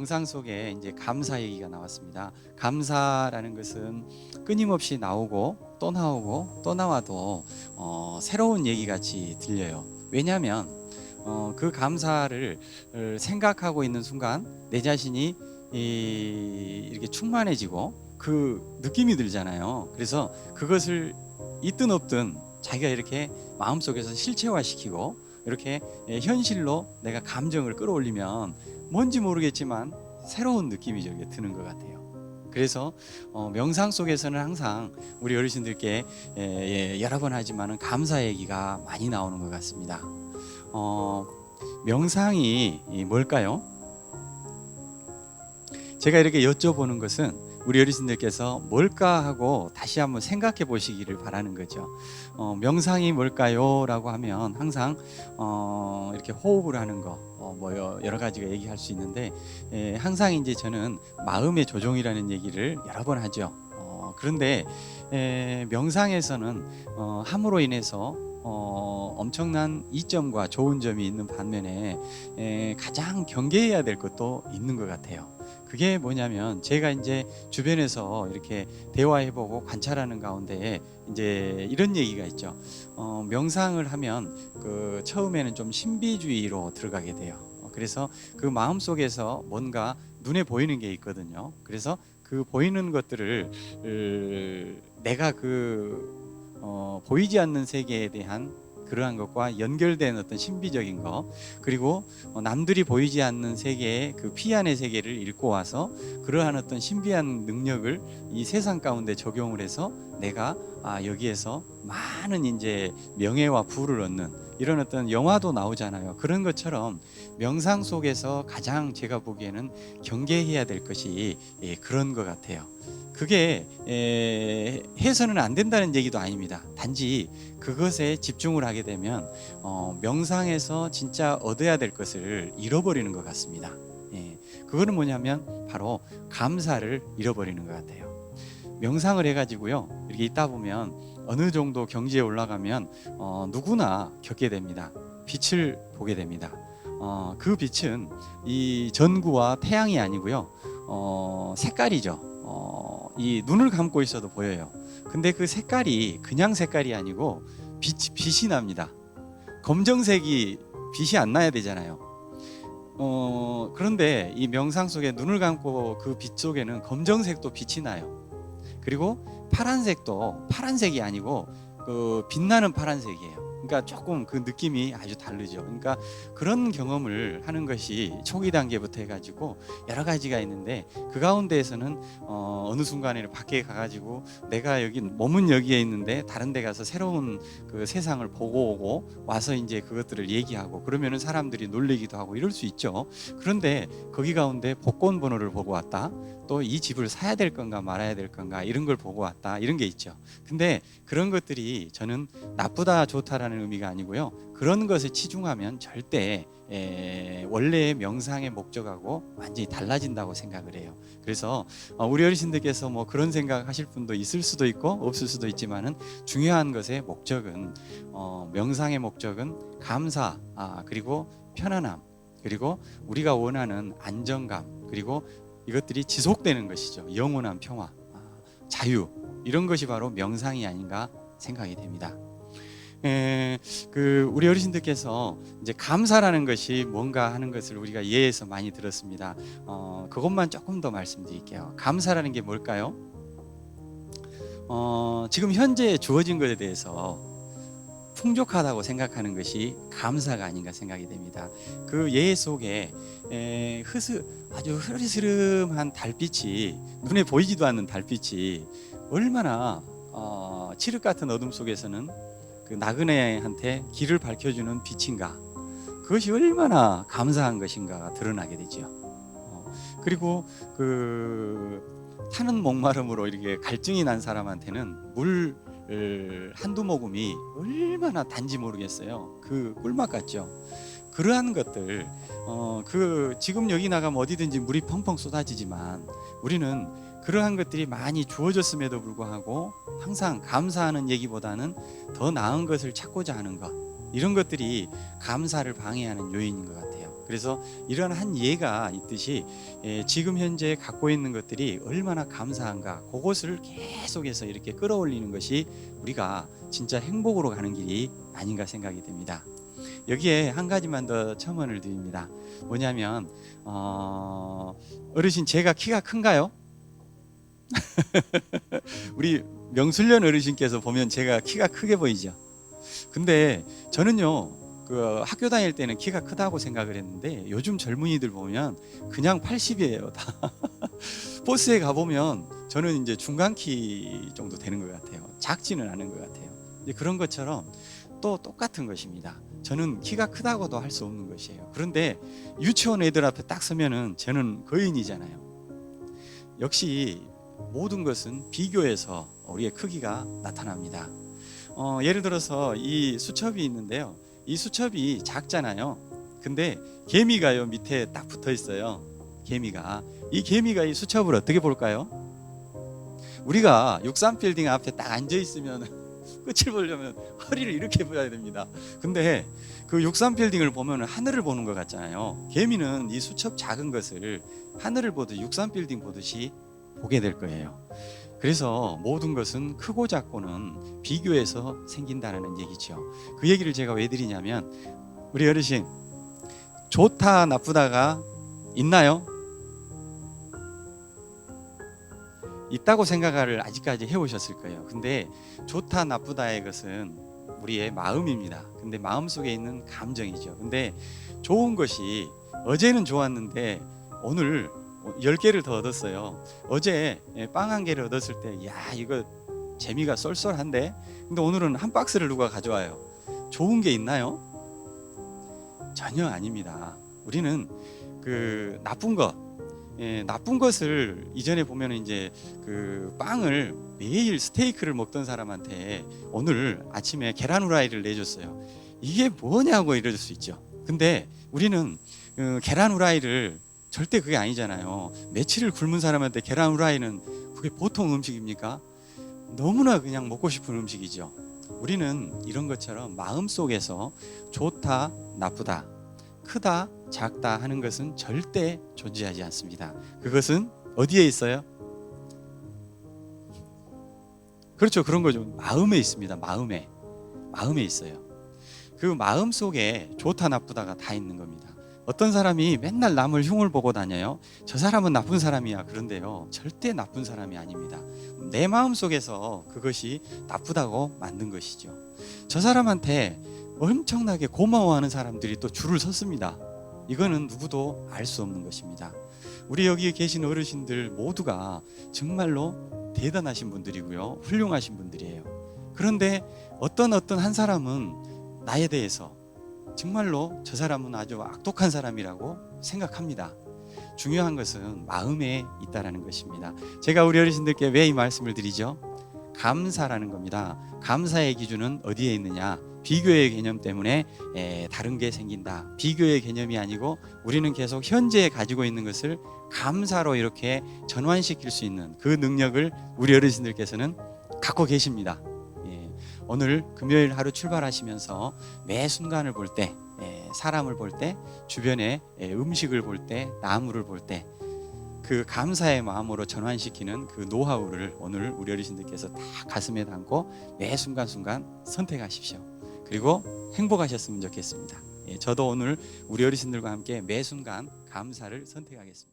명상 속에 이제 감사 얘기가 나왔습니다. 감사라는 것은 끊임없이 나오고 또 나오고 또 나와도 새로운 얘기 같이 들려요. 왜냐하면 그 감사를 생각하고 있는 순간 내 자신이 이렇게 충만해지고 그 느낌이 들잖아요. 그래서 그것을 있든 없든 자기가 이렇게 마음속에서 실체화시키고 이렇게 현실로 내가 감정을 끌어올리면 뭔지 모르겠지만 새로운 느낌이 저게 드는 것 같아요. 그래서 명상 속에서는 항상 우리 어르신들께 여러 번 하지만은 감사 얘기가 많이 나오는 것 같습니다. 명상이 뭘까요? 제가 이렇게 여쭤보는 것은 우리 어르신들께서 뭘까 하고 다시 한번 생각해 보시기를 바라는 거죠. 명상이 뭘까요? 라고 하면 항상 이렇게 호흡을 하는 거, 뭐 여러 가지가 얘기할 수 있는데 항상 이제 저는 마음의 조종이라는 얘기를 여러 번 하죠. 그런데 명상에서는 함으로 인해서 엄청난 이점과 좋은 점이 있는 반면에 가장 경계해야 될 것도 있는 것 같아요. 그게 뭐냐면 제가 이제 주변에서 이렇게 대화해보고 관찰하는 가운데 이제 이런 얘기가 있죠. 명상을 하면 그 처음에는 좀 신비주의로 들어가게 돼요. 그래서 그 마음 속에서 뭔가 눈에 보이는 게 있거든요. 그래서 그 보이는 것들을 내가 보이지 않는 세계에 대한 그러한 것과 연결된 어떤 신비적인 것, 그리고 남들이 보이지 않는 세계의 그 피안의 세계를 읽고 와서 그러한 어떤 신비한 능력을 이 세상 가운데 적용을 해서 내가 여기에서 많은 이제 명예와 부를 얻는 이런 어떤 영화도 나오잖아요. 그런 것처럼 명상 속에서 가장 제가 보기에는 경계해야 될 것이 그런 것 같아요. 그게 해서는 안 된다는 얘기도 아닙니다. 단지 그것에 집중을 하게 되면 명상에서 진짜 얻어야 될 것을 잃어버리는 것 같습니다. 그거는 뭐냐면 바로 감사를 잃어버리는 것 같아요. 명상을 해가지고요, 이렇게 있다 보면 어느 정도 경지에 올라가면 누구나 겪게 됩니다. 빛을 보게 됩니다. 그 빛은 이 전구와 태양이 아니고요, 색깔이죠. 이 눈을 감고 있어도 보여요. 근데 그 색깔이 그냥 색깔이 아니고 빛이 납니다. 검정색이 빛이 안 나야 되잖아요. 그런데 이 명상 속에 눈을 감고 그 빛 속에는 검정색도 빛이 나요. 그리고 파란색도 파란색이 아니고 그 빛나는 파란색이에요. 그러니까 조금 그 느낌이 아주 다르죠. 그러니까 그런 경험을 하는 것이 초기 단계부터 해가지고 여러 가지가 있는데 그 가운데에서는 어느 순간에 밖에 가가지고 내가 여기 몸은 여기에 있는데 다른 데 가서 새로운 그 세상을 보고 오고 와서 이제 그것들을 얘기하고 그러면은 사람들이 놀리기도 하고 이럴 수 있죠. 그런데 거기 가운데 복권 번호를 보고 왔다. 또 이 집을 사야 될 건가 말아야 될 건가 이런 걸 보고 왔다, 이런 게 있죠. 근데 그런 것들이 저는 나쁘다 좋다라는 의미가 아니고요, 그런 것에 치중하면 절대 원래의 명상의 목적하고 완전히 달라진다고 생각을 해요. 그래서 우리 어르신들께서 뭐 그런 생각하실 분도 있을 수도 있고 없을 수도 있지만은 중요한 것의 목적은 명상의 목적은 감사, 그리고 편안함, 그리고 우리가 원하는 안정감, 그리고 이것들이 지속되는 것이죠. 영원한 평화, 자유, 이런 것이 바로 명상이 아닌가 생각이 됩니다. 우리 어르신들께서 이제 감사라는 것이 뭔가 하는 것을 우리가 예에서 많이 들었습니다. 그것만 조금 더 말씀드릴게요. 감사라는 게 뭘까요? 지금 현재 주어진 것에 대해서 풍족하다고 생각하는 것이 감사가 아닌가 생각이 됩니다. 그 예 속에 아주 흐르스름한 달빛이, 눈에 보이지도 않는 달빛이 얼마나 칠흑 같은 어둠 속에서는 그 나그네한테 길을 밝혀주는 빛인가, 그것이 얼마나 감사한 것인가가 드러나게 되죠. 그리고 타는 목마름으로 이렇게 갈증이 난 사람한테는 물 한두 모금이 얼마나 단지 모르겠어요. 그 꿀맛 같죠. 그러한 것들, 지금 여기 나가면 어디든지 물이 펑펑 쏟아지지만 우리는 그러한 것들이 많이 주어졌음에도 불구하고 항상 감사하는 얘기보다는 더 나은 것을 찾고자 하는 것, 이런 것들이 감사를 방해하는 요인인 것 같아요. 그래서 이런 한 예가 있듯이 지금 현재 갖고 있는 것들이 얼마나 감사한가, 그것을 계속해서 이렇게 끌어올리는 것이 우리가 진짜 행복으로 가는 길이 아닌가 생각이 듭니다. 여기에 한 가지만 더 첨언을 드립니다. 뭐냐면 어르신, 제가 키가 큰가요? 우리 명술련 어르신께서 보면 제가 키가 크게 보이죠. 근데 저는요, 그 학교 다닐 때는 키가 크다고 생각을 했는데 요즘 젊은이들 보면 그냥 80이에요 다. 버스에 가보면 저는 이제 중간 키 정도 되는 것 같아요. 작지는 않은 것 같아요. 이제 그런 것처럼 또 똑같은 것입니다. 저는 키가 크다고도 할 수 없는 것이에요. 그런데 유치원 애들 앞에 딱 서면은 저는 거인이잖아요. 역시 모든 것은 비교해서 우리의 크기가 나타납니다. 예를 들어서 이 수첩이 있는데요. 이 수첩이 작잖아요. 근데 개미가요 밑에 딱 붙어 있어요. 개미가, 이 개미가 이 수첩을 어떻게 볼까요? 우리가 63빌딩 앞에 딱 앉아 있으면 끝을 보려면 허리를 이렇게 보여야 됩니다. 근데 그 63빌딩을 보면 하늘을 보는 것 같잖아요. 개미는 이 수첩 작은 것을 하늘을 보듯 63빌딩 보듯이 보게 될 거예요. 그래서 모든 것은 크고 작고는 비교해서 생긴다는 얘기죠. 그 얘기를 제가 왜 드리냐면, 우리 어르신, 좋다 나쁘다가 있나요? 있다고 생각을 아직까지 해오셨을 거예요. 근데 좋다 나쁘다의 것은 우리의 마음입니다. 근데 마음속에 있는 감정이죠. 근데 좋은 것이, 어제는 좋았는데 오늘 10개를 더 얻었어요. 어제 빵 1개를 얻었을 때, 야, 이거 재미가 쏠쏠한데? 근데 오늘은 한 박스를 누가 가져와요. 좋은 게 있나요? 전혀 아닙니다. 우리는 그 나쁜 것, 나쁜 것을 이전에 보면 이제 그 빵을 매일 스테이크를 먹던 사람한테 오늘 아침에 계란 후라이를 내줬어요. 이게 뭐냐고 이럴 수 있죠. 근데 우리는 계란 후라이를, 절대 그게 아니잖아요. 며칠을 굶은 사람한테 계란 후라이는 그게 보통 음식입니까? 너무나 그냥 먹고 싶은 음식이죠. 우리는 이런 것처럼 마음속에서 좋다 나쁘다, 크다 작다 하는 것은 절대 존재하지 않습니다. 그것은 어디에 있어요? 그렇죠, 그런 거죠. 마음에 있습니다. 마음에 있어요. 그 마음 속에 좋다 나쁘다가 다 있는 겁니다. 어떤 사람이 맨날 남을 흉을 보고 다녀요. 저 사람은 나쁜 사람이야. 그런데요, 절대 나쁜 사람이 아닙니다. 내 마음 속에서 그것이 나쁘다고 만든 것이죠. 저 사람한테 엄청나게 고마워하는 사람들이 또 줄을 섰습니다. 이거는 누구도 알 수 없는 것입니다. 우리 여기 계신 어르신들 모두가 정말로 대단하신 분들이고요, 훌륭하신 분들이에요. 그런데 어떤 한 사람은 나에 대해서 정말로 저 사람은 아주 악독한 사람이라고 생각합니다. 중요한 것은 마음에 있다라는 것입니다. 제가 우리 어르신들께 왜 이 말씀을 드리죠? 감사라는 겁니다. 감사의 기준은 어디에 있느냐? 비교의 개념 때문에 다른 게 생긴다. 비교의 개념이 아니고 우리는 계속 현재에 가지고 있는 것을 감사로 이렇게 전환시킬 수 있는 그 능력을 우리 어르신들께서는 갖고 계십니다. 오늘 금요일 하루 출발하시면서 매 순간을 볼 때, 사람을 볼 때, 주변에 음식을 볼 때, 나무를 볼 때 그 감사의 마음으로 전환시키는 그 노하우를 오늘 우리 어르신들께서 다 가슴에 담고 매 순간순간 선택하십시오. 그리고 행복하셨으면 좋겠습니다. 저도 오늘 우리 어르신들과 함께 매 순간 감사를 선택하겠습니다.